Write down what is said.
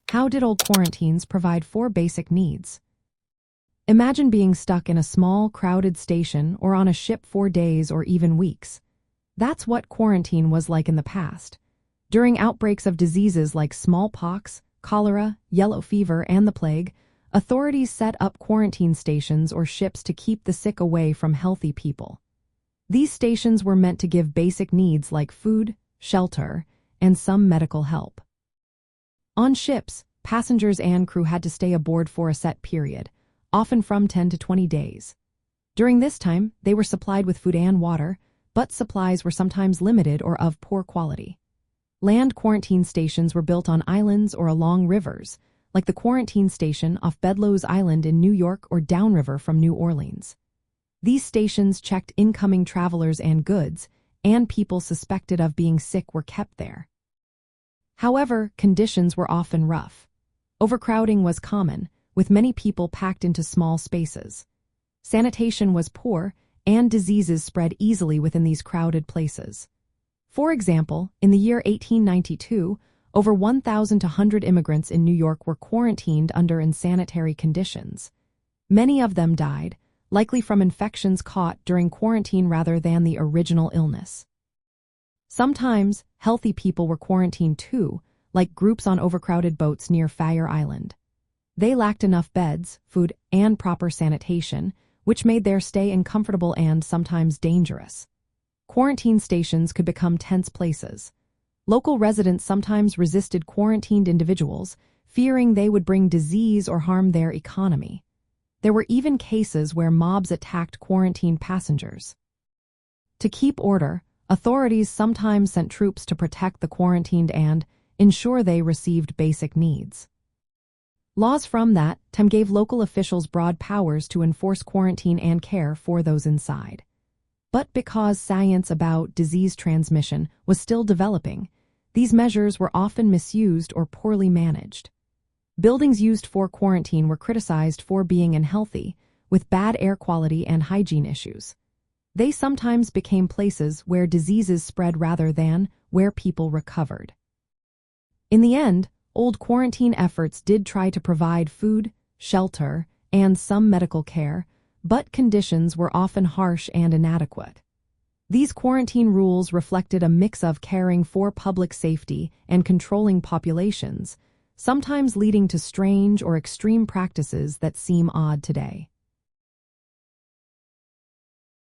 How did old quarantines provide for basic needs? Imagine being stuck in a small, crowded station or on a ship for days or even weeks. That's what quarantine was like in the past. During outbreaks of diseases like smallpox, cholera, yellow fever, and the plague, authorities set up quarantine stations or ships to keep the sick away from healthy people. These stations were meant to give basic needs like food, shelter, and some medical help. On ships, passengers and crew had to stay aboard for a set period, often from 10 to 20 days. During this time, they were supplied with food and water, but supplies were sometimes limited or of poor quality. Land quarantine stations were built on islands or along rivers, like the quarantine station off Bedloes Island in New York or downriver from New Orleans. These stations checked incoming travelers and goods, and people suspected of being sick were kept there. However, conditions were often rough. Overcrowding was common, with many people packed into small spaces. Sanitation was poor, and diseases spread easily within these crowded places. For example, in the year 1892, over 1,200 immigrants in New York were quarantined under unsanitary conditions. Many of them died, likely from infections caught during quarantine rather than the original illness. Sometimes, healthy people were quarantined too, like groups on overcrowded boats near Fire Island. They lacked enough beds, food, and proper sanitation, which made their stay uncomfortable and sometimes dangerous. Quarantine stations could become tense places. Local residents sometimes resisted quarantined individuals, fearing they would bring disease or harm their economy. There were even cases where mobs attacked quarantined passengers. To keep order, authorities sometimes sent troops to protect the quarantined and ensure they received basic needs. Laws from that time gave local officials broad powers to enforce quarantine and care for those inside. But because science about disease transmission was still developing, these measures were often misused or poorly managed. Buildings used for quarantine were criticized for being unhealthy, with bad air quality and hygiene issues. They sometimes became places where diseases spread rather than where people recovered. In the end, old quarantine efforts did try to provide food, shelter, and some medical care, but conditions were often harsh and inadequate. These quarantine rules reflected a mix of caring for public safety and controlling populations, sometimes leading to strange or extreme practices that seem odd today.